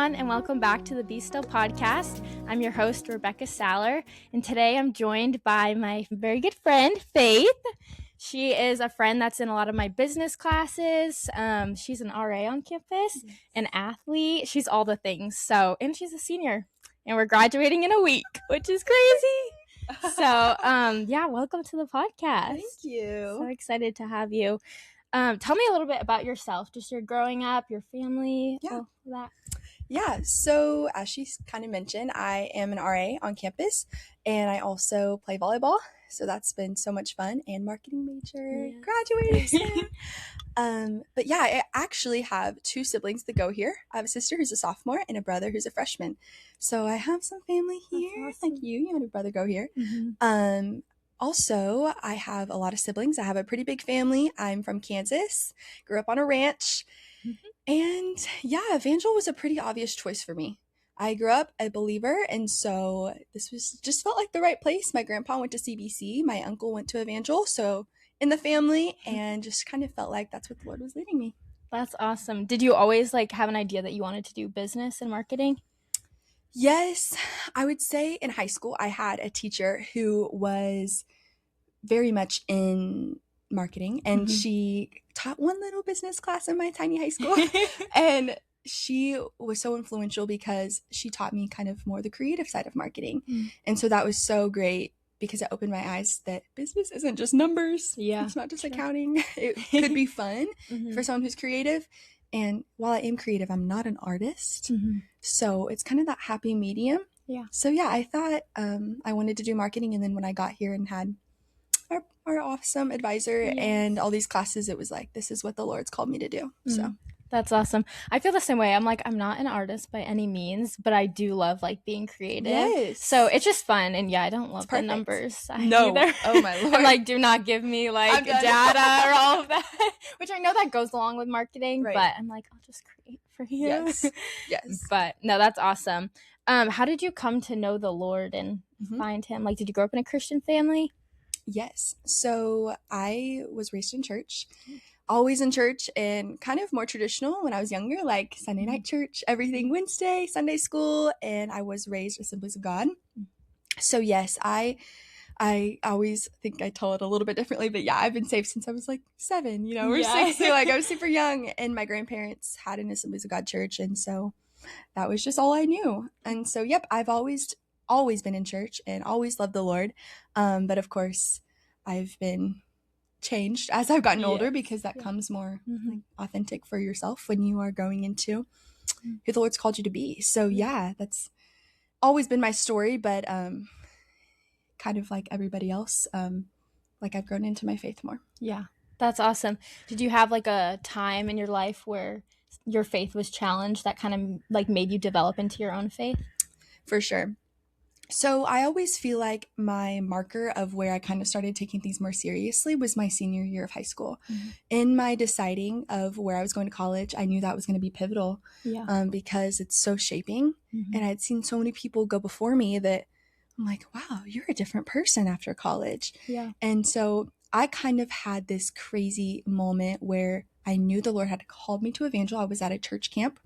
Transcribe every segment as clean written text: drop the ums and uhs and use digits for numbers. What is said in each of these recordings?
everyone, and welcome back to the Be Still podcast. I'm your host, Rebecca Saller, and today I'm joined by my very good friend, Faith. She is a friend that's in a lot of my business classes. She's an RA on campus, an athlete. She's all the things. And she's a senior, and we're graduating in a week, which is crazy. So, welcome to the podcast. Thank you. So excited to have you. Tell me a little bit about yourself, just your growing up, your family, all that. Yeah, so as she kind of mentioned, I am an RA on campus, and I also play volleyball, so that's been so much fun, and marketing major, graduating soon. But yeah, I actually have two siblings that go here. I have a sister who's a sophomore and a brother who's a freshman, so I have some family here. That's awesome. Like you and your brother go here. Mm-hmm. Also, I have a lot of siblings. I have a pretty big family. I'm from Kansas, grew up on a ranch. And yeah, Evangel was a pretty obvious choice for me. I grew up a believer, and so this was just felt like the right place. My grandpa went to CBC, my uncle went to Evangel, so in the family, and just kind of felt like that's what the Lord was leading me. That's awesome. Did you always have an idea that you wanted to do business and marketing? Yes, I would say in high school I had a teacher who was very much in marketing, and she taught one little business class in my tiny high school. And she was so influential because she taught me kind of more the creative side of marketing. And so that was so great because it opened my eyes that business isn't just numbers. It's not just accounting. It could be fun for someone who's creative. And while I am creative, I'm not an artist. So it's kind of that happy medium. So yeah, I thought I wanted to do marketing. And then when I got here and had our awesome advisor and all these classes, it was like, this is what the Lord's called me to do. So that's awesome. I feel the same way. I'm not an artist by any means, but I do love being creative. So it's just fun. And I don't love the numbers either. Oh my Lord. I'm do not give me data or all of that, which I know that goes along with marketing, but I'm I'll just create for you. Yes. But no, that's awesome. How did you come to know the Lord and find him? Did you grow up in a Christian family? Yes. So I was raised in church, always in church, and kind of more traditional when I was younger, like Sunday night church, everything Wednesday, Sunday school, and I was raised Assemblies of God. So yes, I always think I tell it a little bit differently, but I've been saved since I was 7, or 6, so I was super young, and my grandparents had an Assemblies of God church, and so that was just all I knew. And so I've always been in church and always loved the Lord, but of course I've been changed as I've gotten older, because that comes more authentic for yourself when you are going into who the Lord's called you to be. So that's always been my story, but kind of like everybody else, I've grown into my faith more. That's awesome. Did you have a time in your life where your faith was challenged that kind of made you develop into your own faith? For sure. So I always feel like my marker of where I kind of started taking things more seriously was my senior year of high school. In my deciding of where I was going to college, I knew that was going to be pivotal because it's so shaping. And I'd seen so many people go before me that I'm like, wow, you're a different person after college. And so I kind of had this crazy moment where I knew the Lord had called me to Evangel. I was at a church camp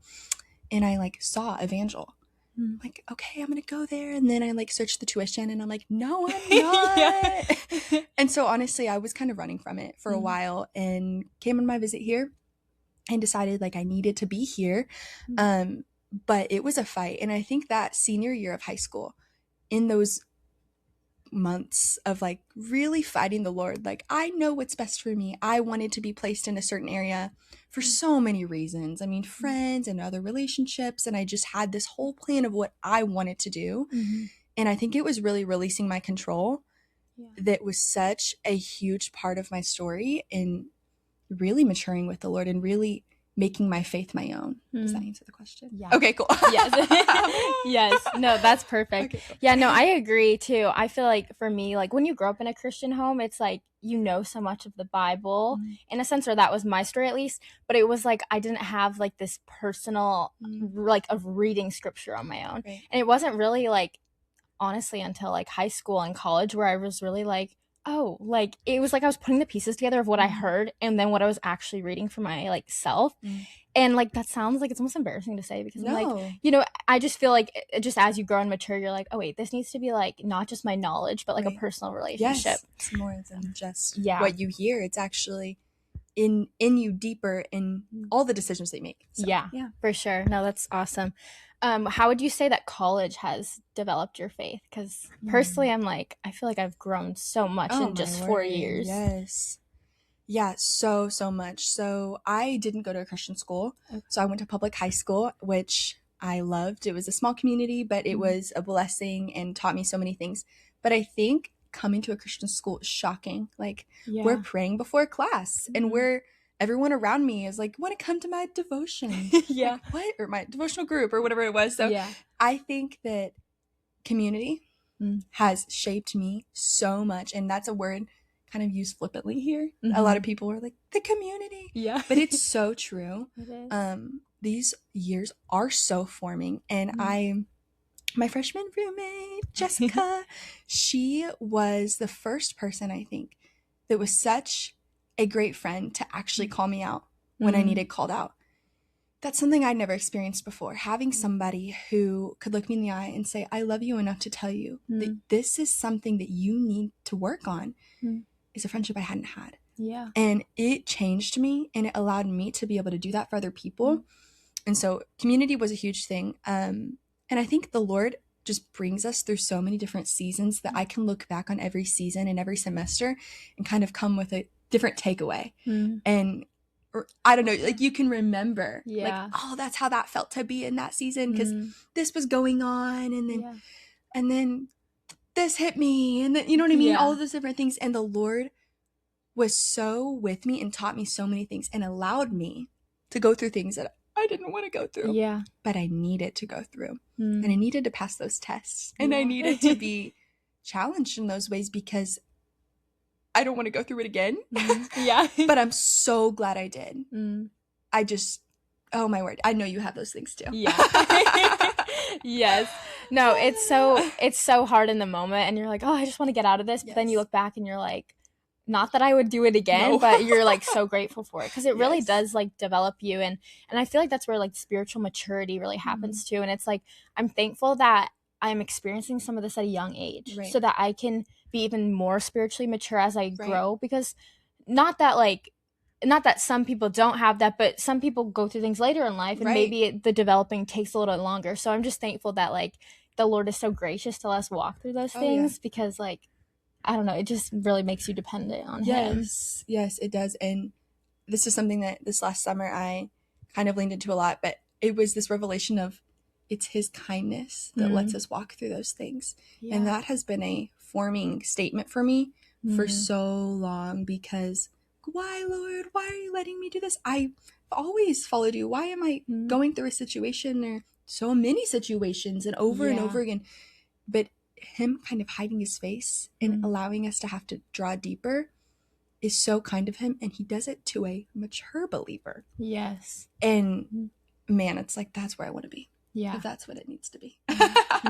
and I saw Evangel. I'm like, okay, I'm going to go there. And then I searched the tuition and I'm like, no, I'm not. And so honestly, I was kind of running from it for a while and came on my visit here and decided I needed to be here. But it was a fight. And I think that senior year of high school, in those months of really fighting the Lord, I know what's best for me. I wanted to be placed in a certain area for so many reasons. I mean, friends and other relationships. And I just had this whole plan of what I wanted to do. And I think it was really releasing my control that was such a huge part of my story in really maturing with the Lord and really making my faith my own. Does that answer the question? Okay, cool. Yes. No, that's perfect. Okay, cool. No, I agree too. I feel for me, when you grow up in a Christian home, it's so much of the Bible in a sense, or that was my story at least, but it was I didn't have this personal of reading scripture on my own. And it wasn't really honestly until high school and college where I was really oh, like it was like I was putting the pieces together of what I heard and then what I was actually reading for my like self. And like that sounds like it's almost embarrassing to say because I'm like, you know, I just feel like just as you grow and mature, you're like, oh wait, this needs to be like not just my knowledge, but like a personal relationship. Yes, it's more than just what you hear. It's actually in you deeper in all the decisions they make. So, yeah, for sure. No, that's awesome. How would you say that college has developed your faith? Because personally, I'm like, I feel like I've grown so much in just 4 years. Yes. Yeah, so much. So I didn't go to a Christian school. Okay. So I went to public high school, which I loved. It was a small community, but it was a blessing and taught me so many things. But I think coming to a Christian school is shocking. Like, we're praying before class and everyone around me is like, want to come to my devotion. Like, what? Or my devotional group or whatever it was. So I think that community has shaped me so much. And that's a word kind of used flippantly here. A lot of people are like, the community. Yeah. But it's so true. It is. These years are so forming. And my freshman roommate, Jessica, she was the first person, I think, that was such a great friend to actually call me out when I needed called out. That's something I'd never experienced before. Having somebody who could look me in the eye and say, I love you enough to tell you that this is something that you need to work on is a friendship I hadn't had. Yeah. And it changed me and it allowed me to be able to do that for other people. And so community was a huge thing. And I think the Lord just brings us through so many different seasons that I can look back on every season and every semester and kind of come with a different takeaway. And or I don't know, like you can remember like, oh, that's how that felt to be in that season because this was going on and then this hit me and then, you know what I mean? All of those different things. And the Lord was so with me and taught me so many things and allowed me to go through things that I didn't want to go through. Yeah. But I needed to go through. And I needed to pass those tests. And I needed to be challenged in those ways because I don't want to go through it again. But I'm so glad I did. I just, oh my word. I know you have those things too. Yeah. Yes. No, it's so hard in the moment and you're like, oh, I just want to get out of this. But then you look back and you're like, not that I would do it again, but you're like so grateful for it because it really does like develop you. And I feel like that's where like spiritual maturity really happens too. And it's like, I'm thankful that I'm experiencing some of this at a young age so that I can be even more spiritually mature as I grow because not that some people don't have that, but some people go through things later in life and maybe the developing takes a little bit longer. So I'm just thankful that like the Lord is so gracious to let us walk through those things because like, I don't know, it just really makes you dependent on him. Yes, it does. And this is something that this last summer I kind of leaned into a lot, but it was this revelation of it's his kindness that lets us walk through those things. And that has been a forming statement for me for so long because why, Lord, why are you letting me do this? I've always followed you. Why am I going through a situation or so many situations and over again? But him kind of hiding his face and allowing us to have to draw deeper is so kind of him. And he does it to a mature believer. Yes. And man, it's like, that's where I want to be. Yeah. If that's what it needs to be.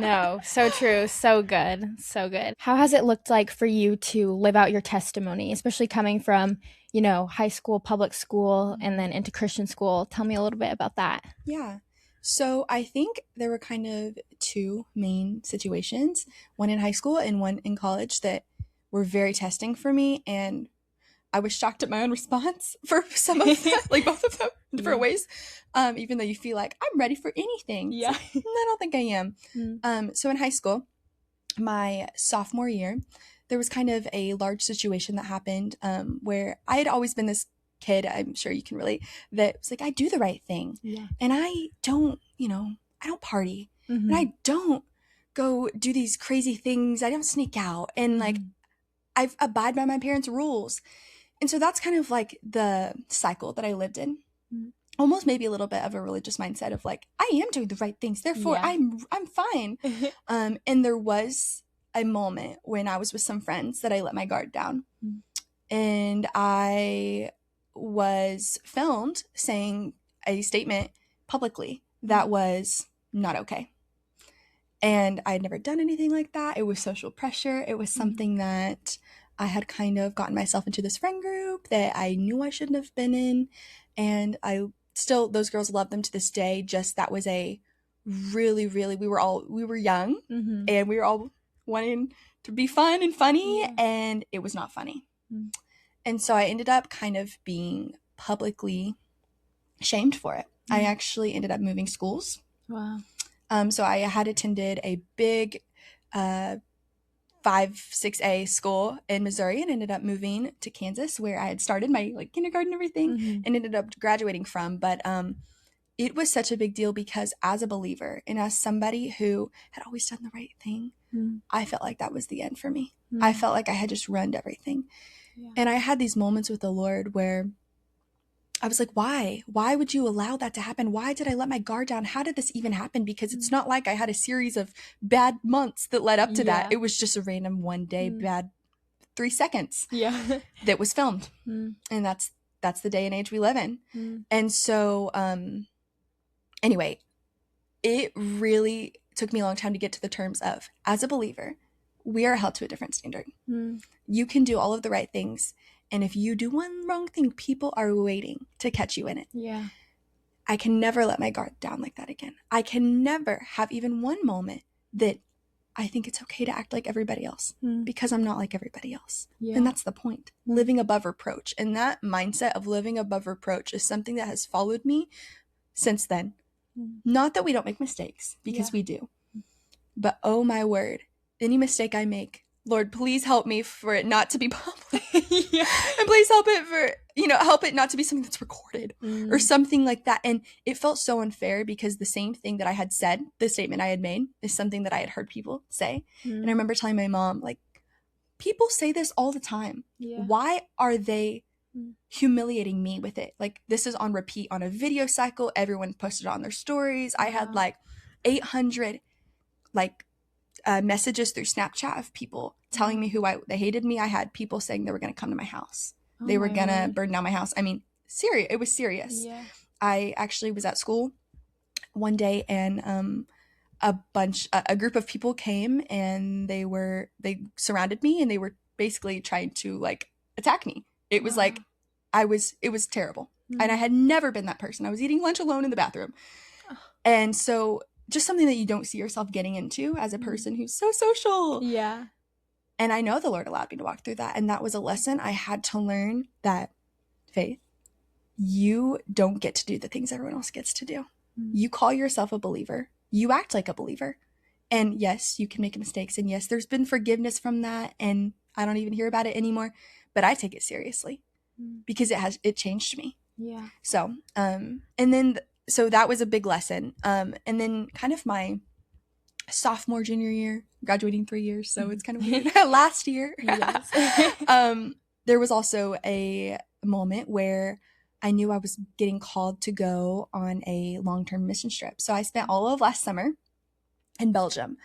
No, so true. So good. So good. How has it looked like for you to live out your testimony, especially coming from, you know, high school, public school, and then into Christian school? Tell me a little bit about that. Yeah. So I think there were kind of two main situations, one in high school and one in college that were very testing for me. And I was shocked at my own response for some of them, like both of them in different ways. Even though you feel like I'm ready for anything. Yeah. Like, I don't think I am. So in high school, my sophomore year, there was kind of a large situation that happened where I had always been this kid, I'm sure you can relate, that was like, I do the right thing. Yeah. And I don't, I don't party. And I don't go do these crazy things. I don't sneak out. And like, I abide by my parents' rules. And so that's kind of like the cycle that I lived in. Almost maybe a little bit of a religious mindset of like, I am doing the right things. Therefore, I'm fine. And there was a moment when I was with some friends that I let my guard down. And I was filmed saying a statement publicly that was not okay. And I had never done anything like that. It was social pressure. It was something that I had kind of gotten myself into this friend group that I knew I shouldn't have been in. And I still, those girls love them to this day. Just that was a really, really, we were young and we were all wanting to be fun and funny, and it was not funny. And so I ended up kind of being publicly shamed for it. I actually ended up moving schools. Wow. So I had attended a big 5-6A school in Missouri and ended up moving to Kansas, where I had started my like kindergarten and everything, and ended up graduating from. But it was such a big deal because as a believer and as somebody who had always done the right thing, I felt like that was the end for me. I felt like I had just ruined everything. And I had these moments with the Lord where I was like, why? Why would you allow that to happen? Why did I let my guard down? How did this even happen? Because it's not like I had a series of bad months that led up to that. It was just a random one day bad 3 seconds that was filmed. And that's the day and age we live in. And so anyway, it really took me a long time to get to the terms of, as a believer, we are held to a different standard. You can do all of the right things, and if you do one wrong thing, people are waiting to catch you in it. I can never let my guard down like that again. I can never have even one moment that I think it's okay to act like everybody else, because I'm not like everybody else. And that's the point. Living above reproach. And that mindset of living above reproach is something that has followed me since then. Not that we don't make mistakes, because we do. But oh my word, any mistake I make, Lord, please help me for it not to be public. And please help it not to be something that's recorded or something like that. And it felt so unfair because the same thing that I had said, the statement I had made, is something that I had heard people say. And I remember telling my mom, like, people say this all the time. Why are they humiliating me with it? Like, this is on repeat on a video cycle. Everyone posted on their stories. I had like 800 like messages through Snapchat of people telling me they hated me. I had people saying they were going to come to my house. They were going to burn down my house. I mean, serious. It was serious. I actually was at school one day, and a group of people came, and they surrounded me, and they were basically trying to like attack me. It was like, it was terrible. And I had never been that person. I was eating lunch alone in the bathroom. And so just something that you don't see yourself getting into as a person who's so social. And I know the Lord allowed me to walk through that. And that was a lesson I had to learn, that, Faith, you don't get to do the things everyone else gets to do. You call yourself a believer. You act like a believer. And yes, you can make mistakes. And yes, there's been forgiveness from that. And I don't even hear about it anymore. But I take it seriously because it changed me. So, so that was a big lesson. And then kind of my sophomore, junior year, graduating 3 years, so it's kind of weird. Last year, there was also a moment where I knew I was getting called to go on a long-term mission trip. So I spent all of last summer in Belgium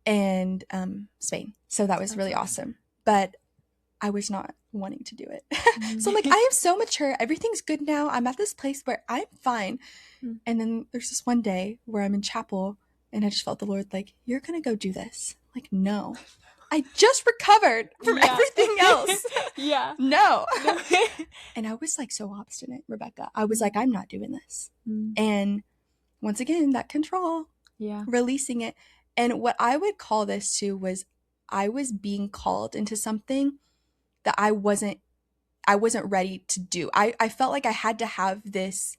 and Spain. So that was really awesome. But I was not wanting to do it. So I'm like, I am so mature. Everything's good now. I'm at this place where I'm fine. And then there's this one day where I'm in chapel, and I just felt the Lord like, you're going to go do this. Like, no. I just recovered from everything else. No. And I was like so obstinate, Rebecca. I was like, I'm not doing this. And once again, that control, releasing it. And what I would call this too was I was being called into something that I wasn't ready to do. I felt like I had to have this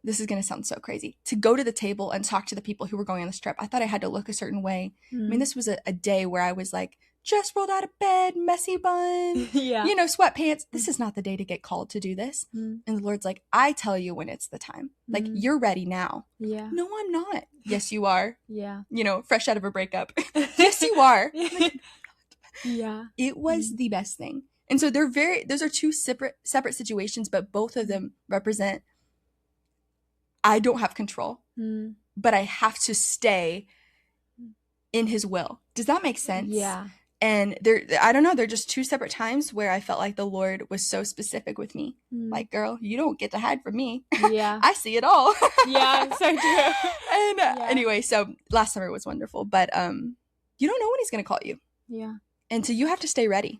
is going to sound so crazy, to go to the table and talk to the people who were going on this trip. I thought I had to look a certain way. I mean, this was a day where I was like, just rolled out of bed, messy bun, sweatpants. This is not the day to get called to do this. And the Lord's like, I tell you when it's the time. Like, you're ready now. No, I'm not. Yes, you are. Fresh out of a breakup. Yes, you are. It was the best thing. And so those are two separate situations, but both of them represent, I don't have control, but I have to stay in his will. Does that make sense? And I don't know, they're just two separate times where I felt like the Lord was so specific with me. Like, girl, you don't get to hide from me. I see it all. So true. And anyway, so last summer was wonderful, but you don't know when he's going to call you. And so you have to stay ready.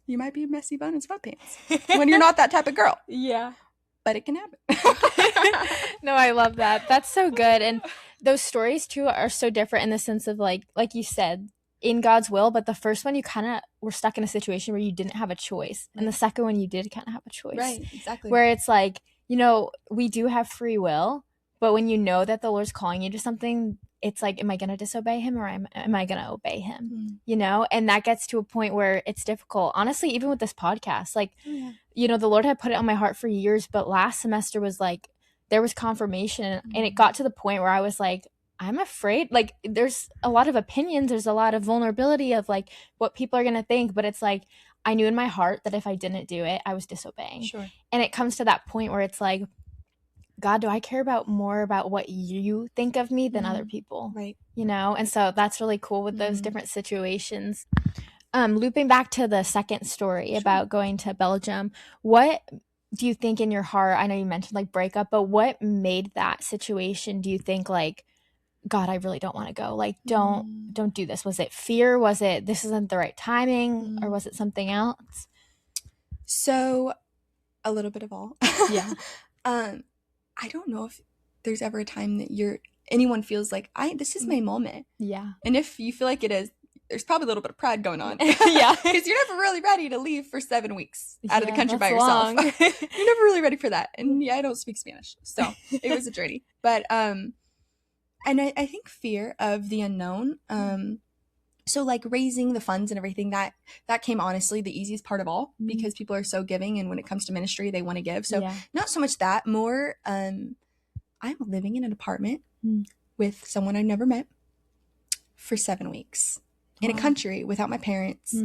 You might be a messy bun in sweatpants when you're not that type of girl. Yeah. But it can happen. No, I love that. That's so good. And those stories too are so different in the sense of like you said, in God's will, but the first one you kind of were stuck in a situation where you didn't have a choice. And the second one you did kind of have a choice. Right, exactly. Where it's like, you know, we do have free will, but when you know that the Lord's calling you to something, it's like, am I going to disobey him or am I going to obey him? You know, and that gets to a point where it's difficult. Honestly, even with this podcast, like, you know, the Lord had put it on my heart for years, but last semester was like, there was confirmation and it got to the point where I was like, I'm afraid. Like, there's a lot of opinions. There's a lot of vulnerability of like what people are going to think. But it's like, I knew in my heart that if I didn't do it, I was disobeying. Sure. And it comes to that point where it's like, God, do I care more about what you think of me than other people? Right. You know? And so that's really cool with those different situations. Looping back to the second story about going to Belgium, what do you think in your heart, I know you mentioned like breakup, but what made that situation, do you think like, God, I really don't want to go. Like, don't do this. Was it fear? Was it this isn't the right timing? Or was it something else? So, a little bit of all. Yeah. I don't know if there's ever a time that anyone feels like this is my moment. Yeah. And if you feel like it is, there's probably a little bit of pride going on. Yeah. Because you're never really ready to leave for 7 weeks out of the country by yourself. Long. You're never really ready for that. And yeah, I don't speak Spanish. So it was a journey. But and I think fear of the unknown. So like raising the funds and everything, that came honestly the easiest part of all, because people are so giving, and when it comes to ministry, they want to give. So not so much that, more I'm living in an apartment with someone I've never met for 7 weeks in a country without my parents,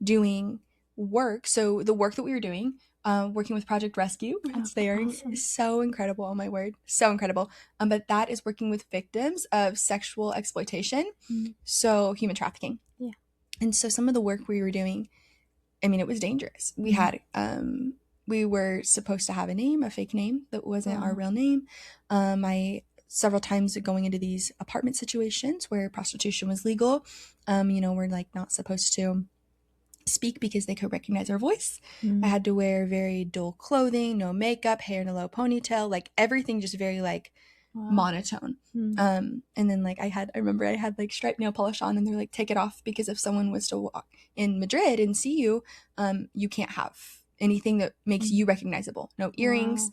doing work. So the work that we were doing, working with Project Rescue, is so incredible. Oh my word, so incredible. But that is working with victims of sexual exploitation, so human trafficking. Yeah. And so some of the work we were doing, I mean, it was dangerous. We had, we were supposed to have a fake name that wasn't our real name. I several times going into these apartment situations where prostitution was legal, we're like not supposed to speak because they could recognize our voice. I had to wear very dull clothing, no makeup, hair in a low ponytail, like everything just very like monotone. And then like I remember I had like striped nail polish on, and they're like, take it off, because if someone was to walk in Madrid and see you, you can't have anything that makes you recognizable. No earrings.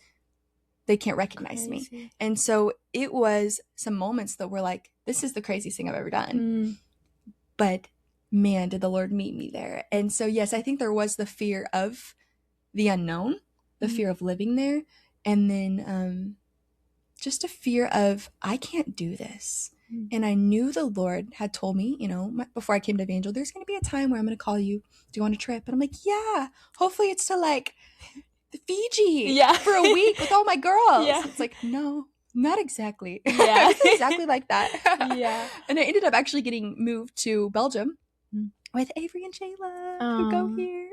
They can't recognize me. And so it was some moments that were like, this is the craziest thing I've ever done. But man, did the Lord meet me there. And so, yes, I think there was the fear of the unknown, the fear of living there. And then just a fear of, I can't do this. And I knew the Lord had told me, before I came to Evangel, there's going to be a time where I'm going to call you to go on a trip. And I'm like, yeah, hopefully it's to like Fiji for a week with all my girls. It's like, no, not exactly. Exactly like that. And I ended up actually getting moved to Belgium with Avery and Jayla, who go here.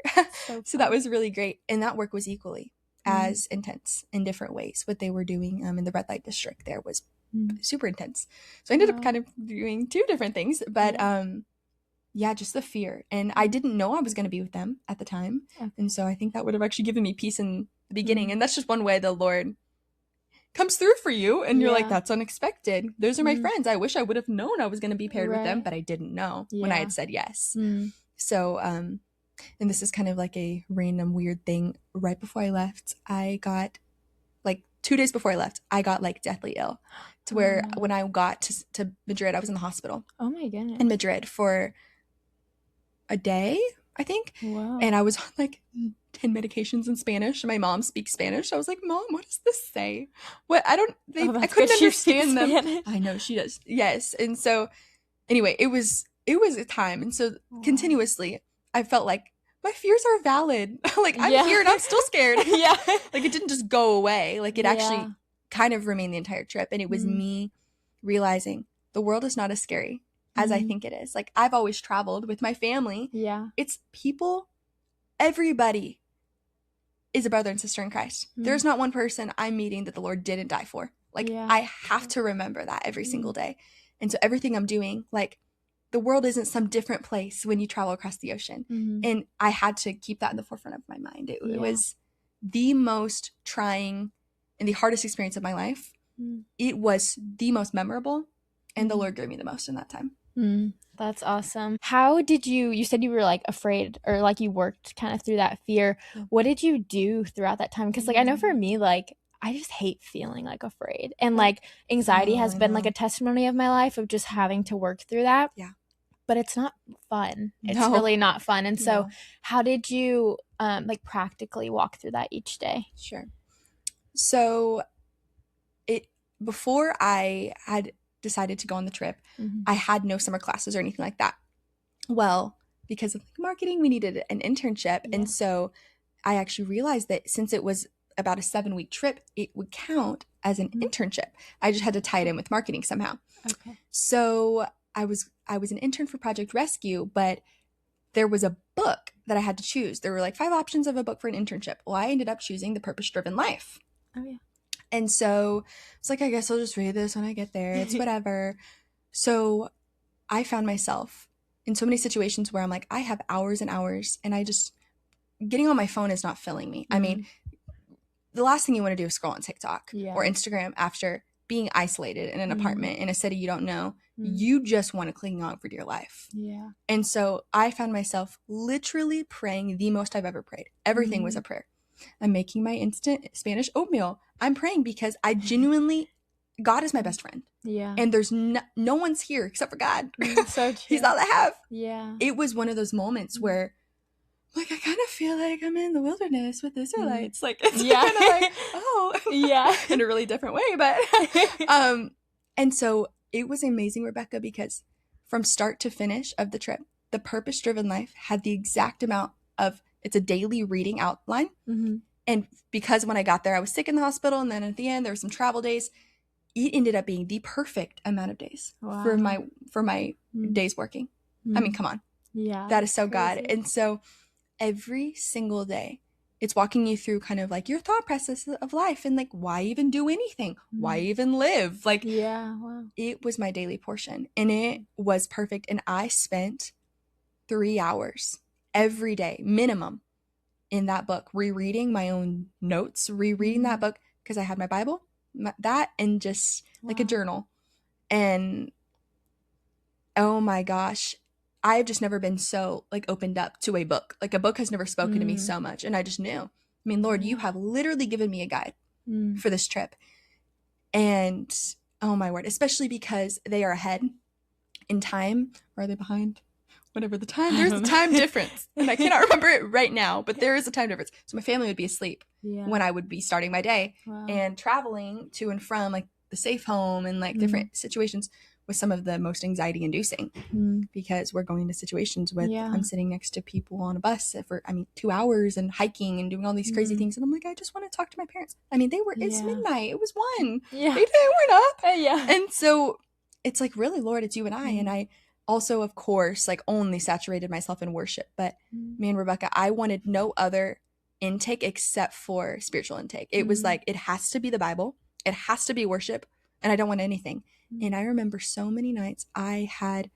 So that was really great. And that work was equally as intense in different ways. What they were doing in the red light district there was super intense. So I ended up kind of doing 2 different things. But just the fear. And I didn't know I was going to be with them at the time. And so I think that would have actually given me peace in the beginning. And that's just one way the Lord comes through for you. And you're like, that's unexpected. Those are my friends. I wish I would have known I was going to be paired with them, but I didn't know when I had said yes. So, and this is kind of like a random weird thing. Right before I left, I got, like 2 days before I left, I got like deathly ill, to where when I got to Madrid, I was in the hospital. Oh my goodness. In Madrid for a day, I think. Wow. And I was on like 10 medications in Spanish, and my mom speaks Spanish. I was like, Mom, what does this say? What? I couldn't understand them. Spanish. I know she does. Yes. And so anyway, it was a time. And so continuously I felt like my fears are valid. Like I'm here and I'm still scared. Like it didn't just go away. Like it actually kind of remained the entire trip. And it was me realizing the world is not as scary as I think it is. Like I've always traveled with my family. It's people, everybody is a brother and sister in Christ. There's not one person I'm meeting that the Lord didn't die for. Like I have to remember that every single day. And so everything I'm doing, like the world isn't some different place when you travel across the ocean. Mm-hmm. And I had to keep that in the forefront of my mind. It Yeah. was the most trying and the hardest experience of my life. Mm. It was the most memorable, and the Mhm. Lord gave me the most in that time. That's awesome. How did you said you were like afraid, or like you worked kind of through that fear. Yeah. What did you do throughout that time? Because like I know for me, like I just hate feeling like afraid, and like anxiety has I been like know. a testimony of my life of just having to work through that. Yeah. But it's not fun. It's No. really not fun. And so No. how did you like practically walk through that each day? Sure. So before I had decided to go on the trip, I had no summer classes or anything like that. Well, because of marketing, we needed an internship. Yeah. And so I actually realized that since it was about a 7-week trip, it would count as an internship. I just had to tie it in with marketing somehow. Okay. So I was an intern for Project Rescue, but there was a book that I had to choose. There were like 5 options of a book for an internship. Well, I ended up choosing The Purpose-Driven Life. Oh, yeah. And so it's like, I guess I'll just read this when I get there. It's whatever. So I found myself in so many situations where I'm like, I have hours and hours, and getting on my phone is not filling me. I mean, the last thing you want to do is scroll on TikTok or Instagram after being isolated in an apartment in a city you don't know. You just want to cling on for dear life. Yeah. And so I found myself literally praying the most I've ever prayed. Everything was a prayer. I'm making my instant Spanish oatmeal. I'm praying because I genuinely, God is my best friend. Yeah. And there's no one's here except for God. So true. He's all I have. Yeah. It was one of those moments where, like, I kind of feel like I'm in the wilderness with the Israelites. Like, it's kind of like, oh. Yeah. In a really different way. But, and so it was amazing, Rebecca, because from start to finish of the trip, the Purpose-Driven Life had the exact amount of, it's a daily reading outline. And because when I got there, I was sick in the hospital, and then at the end, there were some travel days. It ended up being the perfect amount of days for my days working. I mean, come on. Yeah. That is so God. And so every single day, it's walking you through kind of like your thought process of life, and like, why even do anything? Why even live? Like, it was my daily portion, and it was perfect. And I spent 3 hours every day minimum in that book, rereading my own notes, rereading that book, because I had my Bible, that, and just like a journal. And oh my gosh, I've just never been so like opened up to a book. Like, a book has never spoken to me so much. And I just knew, I mean, Lord, you have literally given me a guide for this trip. And oh my word, especially because they are ahead in time. Or are they behind? Whatever the time, there's a time difference, and I cannot remember it right now, but there is a time difference. So my family would be asleep when I would be starting my day, and traveling to and from like the safe home and like different situations was some of the most anxiety inducing, because we're going to situations with, I'm sitting next to people on a bus for, 2 hours, and hiking and doing all these crazy things. And I'm like, I just want to talk to my parents. I mean, it's midnight. It was 1. They weren't up. And so it's like, really, Lord, it's you and I. And I also, of course, like, only saturated myself in worship. But me and Rebecca, I wanted no other intake except for spiritual intake. It was like, it has to be the Bible. It has to be worship. And I don't want anything. And I remember so many nights I had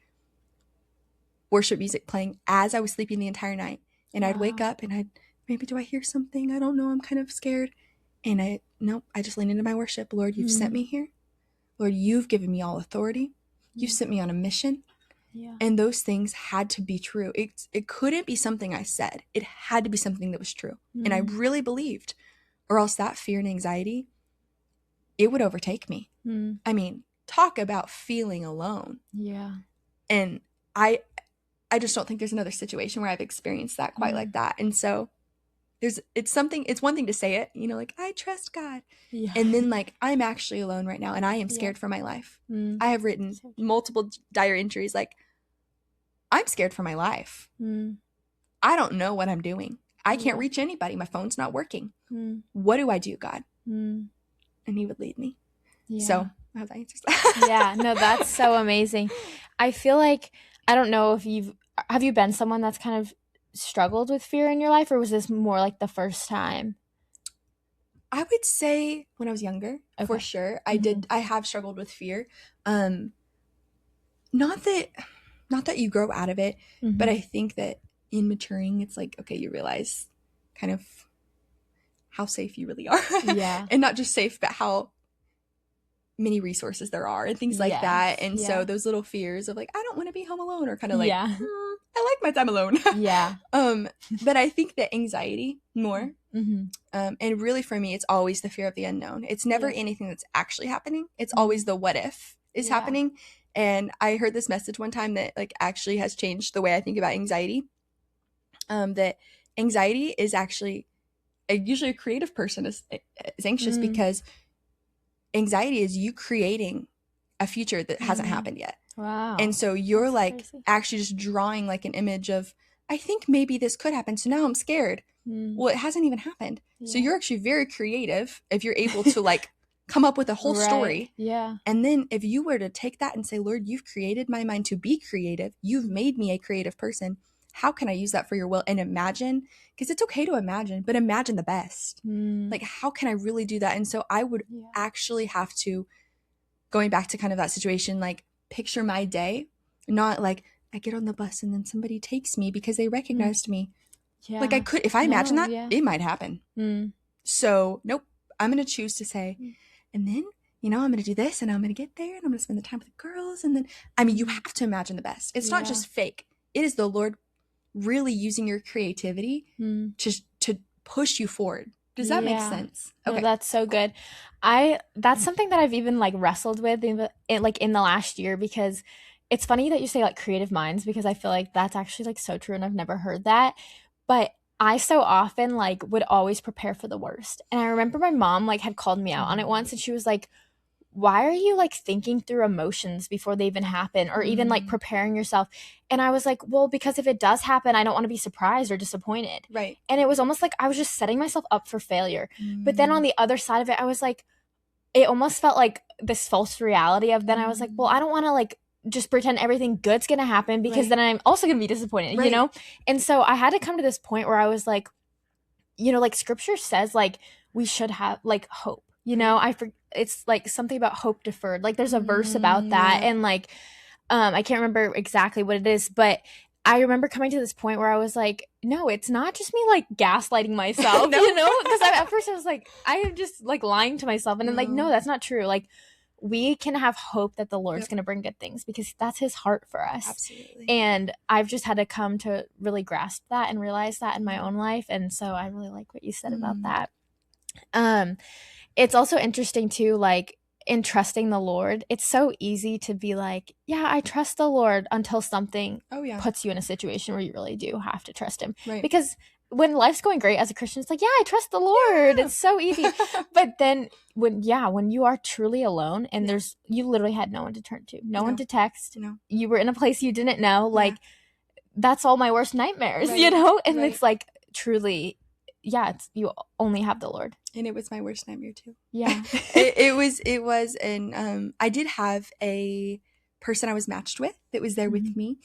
worship music playing as I was sleeping the entire night. And I'd wake up and maybe do I hear something? I don't know. I'm kind of scared. And I just lean into my worship. Lord, you've sent me here. Lord, you've given me all authority. You've sent me on a mission. And those things had to be true. It couldn't be something I said. It had to be something that was true. And I really believed, or else that fear and anxiety, it would overtake me. I mean, talk about feeling alone. And I just don't think there's another situation where I've experienced that quite like that. And so it's one thing to say it, like, I trust God. And then, like, I'm actually alone right now, and I am scared for my life. I have written multiple diary entries, like, I'm scared for my life. I don't know what I'm doing. I can't reach anybody. My phone's not working. What do I do, God? And he would lead me. So I hope that answers that. No, that's so amazing. I feel like, I don't know if have you been someone that's kind of struggled with fear in your life, or was this more like the first time? I would say when I was younger, for sure. I have struggled with fear. Not that not that you grow out of it, Mm-hmm. but I think that in maturing, it's like, okay, you realize kind of how safe you really are. Yeah. And not just safe, but how many resources there are and things like that. And so those little fears of like, I don't want to be home alone, or kind of like, I like my time alone. Yeah. But I think that anxiety more, Mm-hmm. and really for me, it's always the fear of the unknown. It's never anything that's actually happening. It's always the what if is happening. And I heard this message one time that like actually has changed the way I think about anxiety. That anxiety is actually usually a creative person is anxious because anxiety is you creating a future that hasn't happened yet. Wow. And so you're That's like crazy. actually just drawing like an image of, I think maybe this could happen. So now I'm scared. Well, it hasn't even happened. So you're actually very creative if you're able to like come up with a whole story. Yeah. And then if you were to take that and say, Lord, you've created my mind to be creative. You've made me a creative person. How can I use that for your will? And imagine, because it's okay to imagine, but imagine the best. Like, how can I really do that? And so I would actually have to, going back to kind of that situation, like picture my day, not like I get on the bus and then somebody takes me because they recognized me. Yeah. Like I could, if I imagine that, it might happen. So nope, I'm going to choose to say, and then, you know, I'm going to do this and I'm going to get there and I'm going to spend the time with the girls. And then, I mean, you have to imagine the best. It's not just fake. It is the Lord really using your creativity to push you forward. Does that make sense? Okay. No, that's so good. That's something that I've even like wrestled with in the last year, because it's funny that you say like creative minds, because I feel like that's actually like so true and I've never heard that. But I so often like would always prepare for the worst. And I remember my mom like had called me out on it once, and she was like, why are you like thinking through emotions before they even happen, or even like preparing yourself? And I was like, well, because if it does happen, I don't want to be surprised or disappointed. Right. And it was almost like I was just setting myself up for failure. But then on the other side of it, I was like, it almost felt like this false reality of, then I was like, well, I don't want to like just pretend everything good's going to happen, because then I'm also going to be disappointed, you know? And so I had to come to this point where I was like, you know, like scripture says, like we should have like hope, you know, it's like something about hope deferred. Like there's a verse about that. And like, I can't remember exactly what it is, but I remember coming to this point where I was like, no, it's not just me like gaslighting myself, you know, because at first I was like, I am just like lying to myself. And then like, no, that's not true. Like we can have hope that the Lord's going to bring good things, because that's his heart for us. Absolutely. And I've just had to come to really grasp that and realize that in my own life. And so I really like what you said about that. It's also interesting too, like in trusting the Lord, it's so easy to be like, yeah, I trust the Lord, until something puts you in a situation where you really do have to trust him. Right. Because when life's going great as a Christian, it's like, yeah, I trust the Lord. It's so easy. But then when you are truly alone and you literally had no one to turn to, no one to text, you were in a place you didn't know, like that's all my worst nightmares, you know? And it's like truly, you only have the Lord. And it was my worst nightmare too. Yeah. it was. And I did have a person I was matched with that was there with me.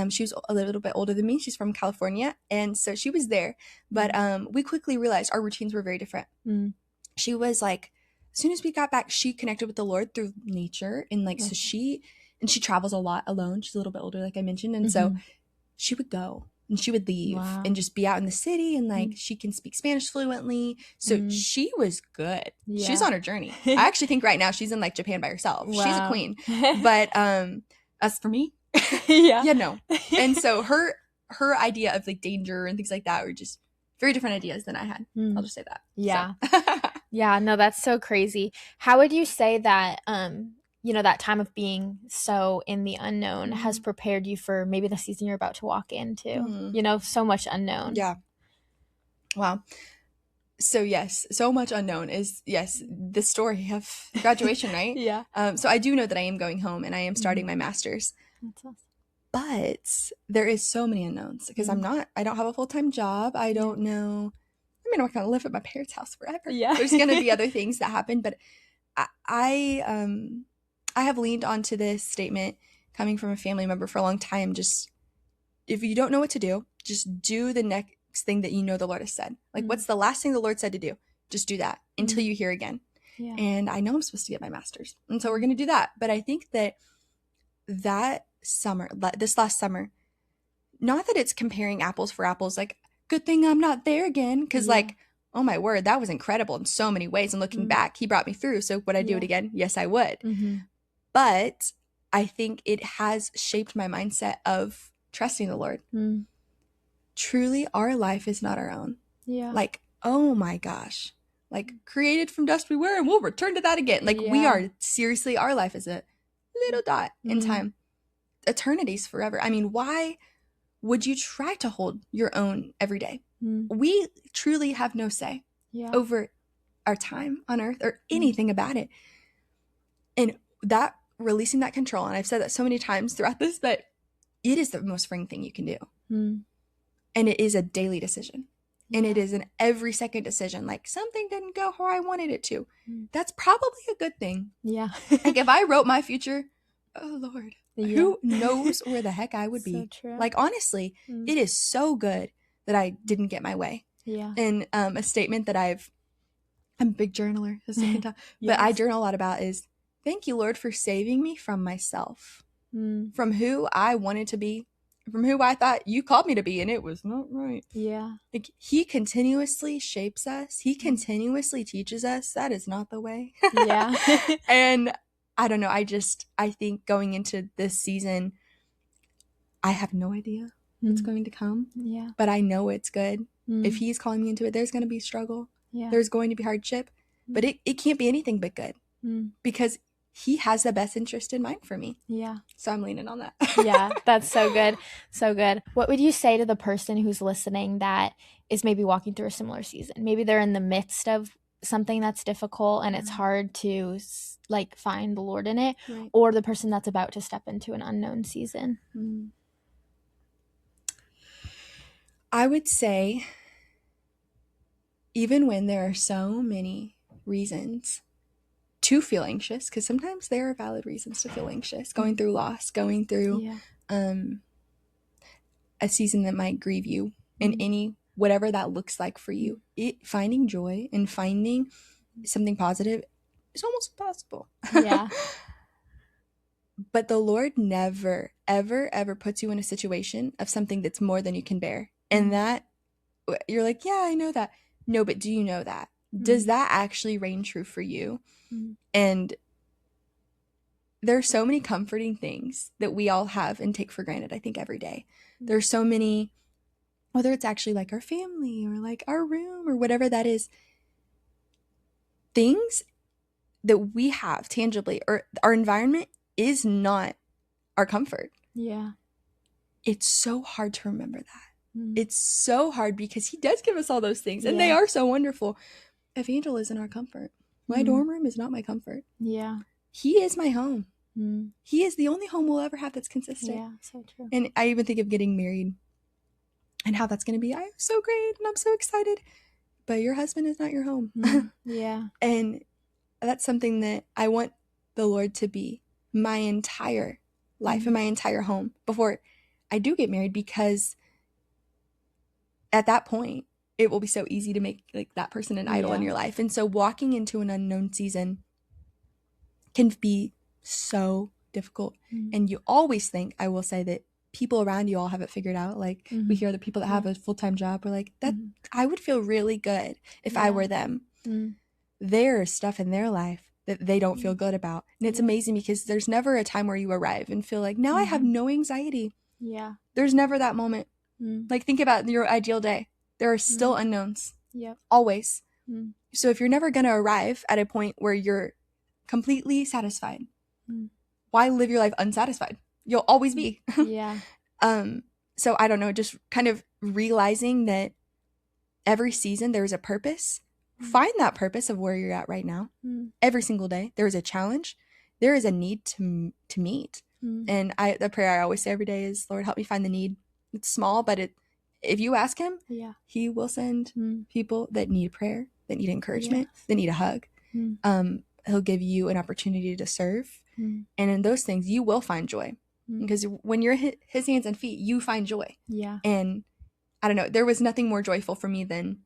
She was a little bit older than me. She's from California. And so she was there. But we quickly realized our routines were very different. She was like, as soon as we got back, she connected with the Lord through nature. And like, so she travels a lot alone. She's a little bit older, like I mentioned. And so she would go and she would leave and just be out in the city. And like, she can speak Spanish fluently. So she was good. Yeah. She's on her journey. I actually think right now she's in like Japan by herself. Wow. She's a queen. But as for me, no. And so her idea of like danger and things like that were just very different ideas than I had. I'll just say that. Yeah. So. Yeah, no, that's so crazy. How would you say that, you know, that time of being so in the unknown has prepared you for maybe the season you're about to walk into? You know, so much unknown. Yeah. Wow. So yes, so much unknown is the story of graduation, right? Yeah. So I do know that I am going home and I am starting my master's. That's awesome. But there is so many unknowns, because I don't have a full-time job. I don't know. I mean, I'm not going to live at my parents' house forever. Yeah. There's going to be other things that happen. But I have leaned onto this statement coming from a family member for a long time. Just, if you don't know what to do, just do the next thing that you know the Lord has said. Like, what's the last thing the Lord said to do? Just do that until you hear again. Yeah. And I know I'm supposed to get my master's. And so we're going to do that. But I think that this last summer, not that it's comparing apples for apples, like, good thing I'm not there again, because like, oh my word, that was incredible in so many ways, and looking back, he brought me through. So would I do it again? Yes, I would. But I think it has shaped my mindset of trusting the Lord. Truly, our life is not our own. Like, oh my gosh, like, created from dust we were, and we'll return to that again. Like, we are, seriously, our life is a little dot in time. Eternity's forever. I mean, why would you try to hold your own every day? We truly have no say over our time on earth or anything about it. And that, releasing that control, and I've said that so many times throughout this, but it is the most freeing thing you can do. And it is a daily decision. And it is an every second decision. Like, something didn't go how I wanted it to. That's probably a good thing. Like, if I wrote my future, oh Lord, who knows where the heck I would be. True. Like, honestly, it is so good that I didn't get my way. And a statement that I'm a big journaler, but I journal a lot about is, thank you, Lord, for saving me from myself, from who I wanted to be, from who I thought you called me to be, and it was not right. Like, he continuously shapes us. He continuously teaches us that is not the way. And I don't know. I think going into this season, I have no idea what's going to come. But I know it's good. If he's calling me into it, there's going to be struggle. There's going to be hardship. But it can't be anything but good. Because he has the best interest in mind for me. So I'm leaning on that. That's so good. So good. What would you say to the person who's listening that is maybe walking through a similar season? Maybe they're in the midst of something that's difficult and it's hard to like find the Lord in it, or the person that's about to step into an unknown season. I would say, even when there are so many reasons to feel anxious, because sometimes there are valid reasons to feel anxious, going through loss, going through a season that might grieve you in any, whatever that looks like for you, finding joy and finding something positive is almost impossible. But the Lord never, ever, ever puts you in a situation of something that's more than you can bear. And that, you're like, yeah, I know that. No, but do you know that? Does that actually reign true for you? And there are so many comforting things that we all have and take for granted, I think, every day. There's so many, whether it's actually like our family or like our room or whatever that is, things that we have tangibly, or our environment is not our comfort. It's so hard to remember that. It's so hard because he does give us all those things and they are so wonderful. Evangel isn't our comfort. My dorm room is not my comfort. He is my home. He is the only home we'll ever have that's consistent. So true. And I even think of getting married and how that's going to be. I'm so great and I'm so excited. But your husband is not your home. And that's something that I want the Lord to be my entire life and my entire home before I do get married, because at that point, it will be so easy to make like that person an idol in your life. And so walking into an unknown season can be so difficult. And you always think, I will say, that people around you all have it figured out. Like we hear the people that have a full-time job, we're like, that I would feel really good if I were them. There's stuff in their life that they don't feel good about. And it's amazing because there's never a time where you arrive and feel like, now I have no anxiety. There's never that moment. Like, think about your ideal day. There are still unknowns. Always. So if you're never going to arrive at a point where you're completely satisfied, why live your life unsatisfied? You'll always be. So I don't know, just kind of realizing that every season there's a purpose. Find that purpose of where you're at right now. Every single day there is a challenge. There is a need to meet. And the prayer I always say every day is, Lord, help me find the need. It's small, but if you ask him, he will send people that need prayer, that need encouragement, that need a hug. He'll give you an opportunity to serve. And in those things, you will find joy. Because when you're his hands and feet, you find joy. And I don't know, there was nothing more joyful for me than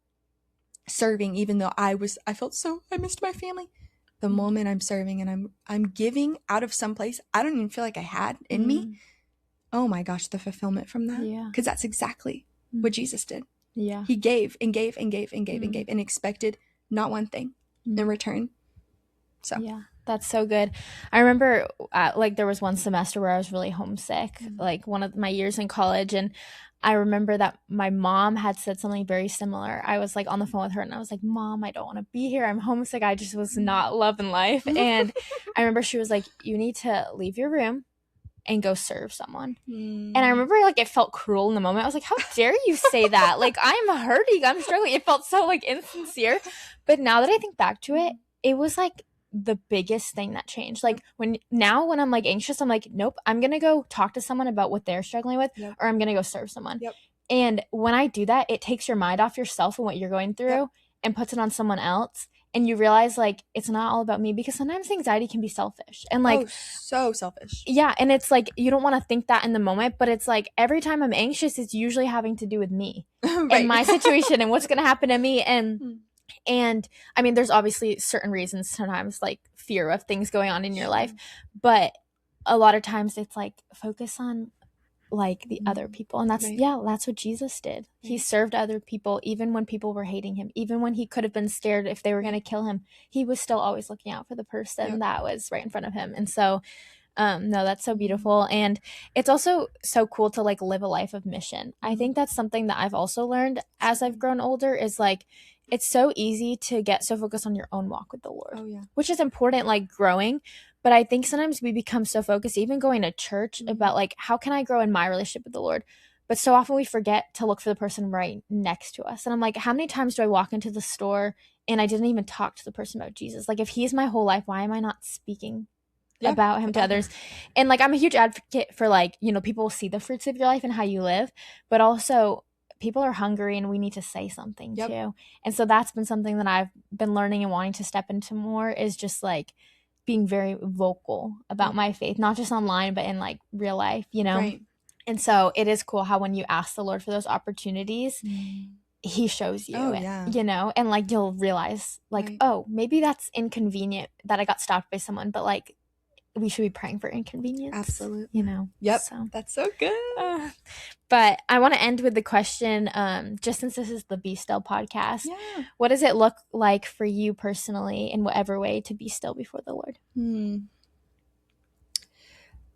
serving, even though I missed my family. The moment I'm serving and I'm giving out of some place I don't even feel like I had in me, oh my gosh, the fulfillment from that. Yeah. Because that's exactly what Jesus did. Yeah. He gave and gave and gave and gave and gave and expected not one thing in return. So yeah, that's so good. I remember like there was one semester where I was really homesick, like one of my years in college, and I remember that my mom had said something very similar. I was like on the phone with her and I was like, Mom, I don't want to be here. I'm homesick. I just was not loving life. And I remember she was like, you need to leave your room and go serve someone. And I remember like it felt cruel in the moment. I was like, how dare you say that? Like, I'm hurting, I'm struggling. It felt so like insincere. But now that I think back to it, it was like the biggest thing that changed. Like when I'm like anxious, I'm like, nope, I'm gonna go talk to someone about what they're struggling with, or I'm gonna go serve someone. And when I do that, it takes your mind off yourself and what you're going through and puts it on someone else. And you realize like it's not all about me, because sometimes anxiety can be selfish and like so selfish. Yeah, and it's like you don't want to think that in the moment, but it's like every time I'm anxious, it's usually having to do with me and my situation and what's gonna happen to me. And I mean, there's obviously certain reasons sometimes, like fear of things going on in your life, but a lot of times it's like focus on like the other people. And that's that's what Jesus did. He served other people even when people were hating him, even when he could have been scared if they were going to kill him. He was still always looking out for the person that was right in front of him. And so no, that's so beautiful. And it's also so cool to like live a life of mission. I think that's something that I've also learned as I've grown older, is like it's so easy to get so focused on your own walk with the Lord, which is important, like growing. But I think sometimes we become so focused, even going to church, about like, how can I grow in my relationship with the Lord? But so often we forget to look for the person right next to us. And I'm like, how many times do I walk into the store and I didn't even talk to the person about Jesus? Like, if he's my whole life, why am I not speaking about him to others? And like, I'm a huge advocate for like, you know, people will see the fruits of your life and how you live, but also people are hungry and we need to say something too. And so that's been something that I've been learning and wanting to step into more, is just like being very vocal about my faith, not just online, but in like real life, you know? Right. And so it is cool how when you ask the Lord for those opportunities, he shows you it, you know, and like you'll realize like, oh, maybe that's inconvenient that I got stopped by someone, but like we should be praying for inconvenience. Absolutely. You know? So that's so good. But I want to end with the question, just since this is the Be Still podcast, what does it look like for you personally in whatever way to be still before the Lord?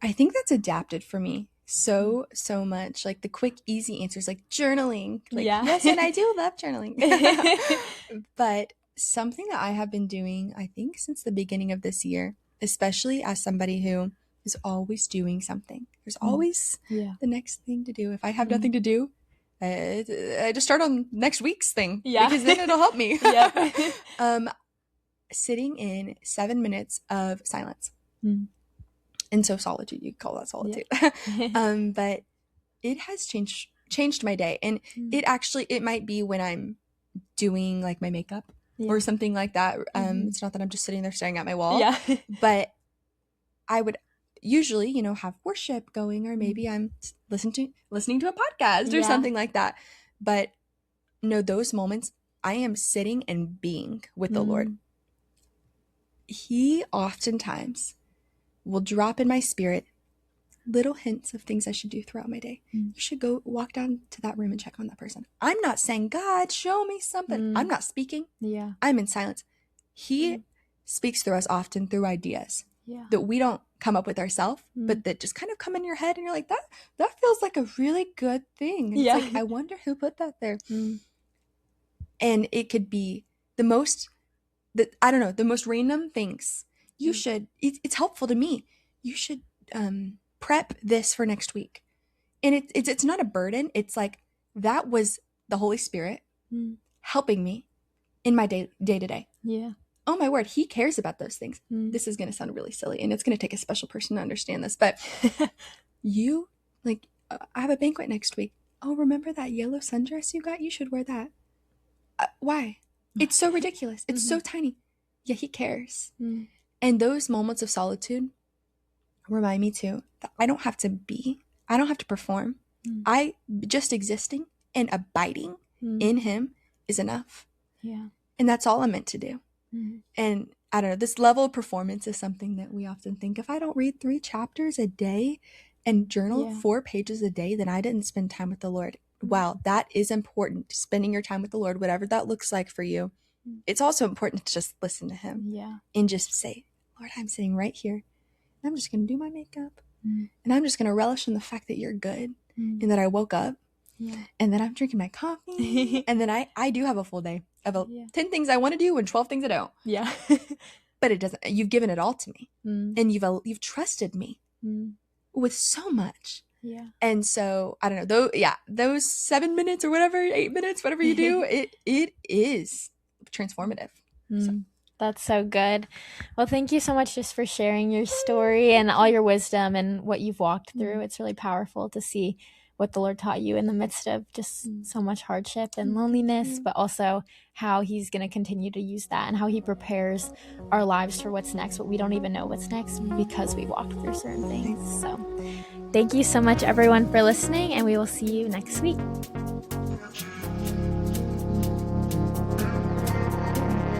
I think that's adapted for me so much. Like the quick, easy answers, like journaling. Like, yes, and I do love journaling. But something that I have been doing, I think, since the beginning of this year, especially as somebody who is always doing something. There's always the next thing to do. If I have nothing to do, I just start on next week's thing. Because then it'll help me. Sitting in 7 minutes of silence. And so solitude, you call that solitude. But it has changed my day. And it might be when I'm doing like my makeup or something like that. It's not that I'm just sitting there staring at my wall. But I would usually, you know, have worship going, or maybe I'm listening to a podcast or something like that. But no, those moments, I am sitting and being with the Lord. He oftentimes will drop in my spirit little hints of things I should do throughout my day. You should go walk down to that room and check on that person. I'm not saying, God, show me something. I'm not speaking. I'm in silence. He speaks through us often through ideas that we don't come up with ourselves, but that just kind of come in your head, and you're like, that feels like a really good thing. It's like, I wonder who put that there. And it could be the most random things. You should, it's helpful to me. You should prep this for next week. And it's not a burden. It's like, that was the Holy Spirit helping me in my day to day. Oh my word, he cares about those things. This is going to sound really silly, and it's going to take a special person to understand this, but you, like, I have a banquet next week. Oh, remember that yellow sundress you got? You should wear that. Why? It's so ridiculous. It's so tiny. Yeah, he cares. And those moments of solitude remind me too that I don't have to be, I don't have to perform. I just existing and abiding in him is enough. And that's all I'm meant to do. And I don't know, this level of performance is something that we often think, if I don't read 3 chapters a day, and journal Yeah. 4 pages a day, then I didn't spend time with the Lord. Wow, that is important. Spending your time with the Lord, whatever that looks like for you. It's also important to just listen to him Yeah. and just say, Lord, I'm sitting right here. I'm just going to do my makeup. Mm. And I'm just going to relish in the fact that you're good Mm. and that I woke up. Yeah. And then I'm drinking my coffee. And then I do have a full day of Yeah. 10 things I want to do and 12 things I don't. Yeah. But it doesn't. You've given it all to me. Mm. And you've trusted me Mm. with so much. Yeah. And so, I don't know, those 7 minutes or whatever, 8 minutes, whatever you do, it is transformative. So. That's so good. Well, thank you so much just for sharing your story and all your wisdom and what you've walked through. It's really powerful to see what the Lord taught you in the midst of just so much hardship and loneliness, but also how he's going to continue to use that and how he prepares our lives for what's next, but we don't even know what's next because we walked through certain things. So thank you so much, everyone, for listening, and we will see you next week.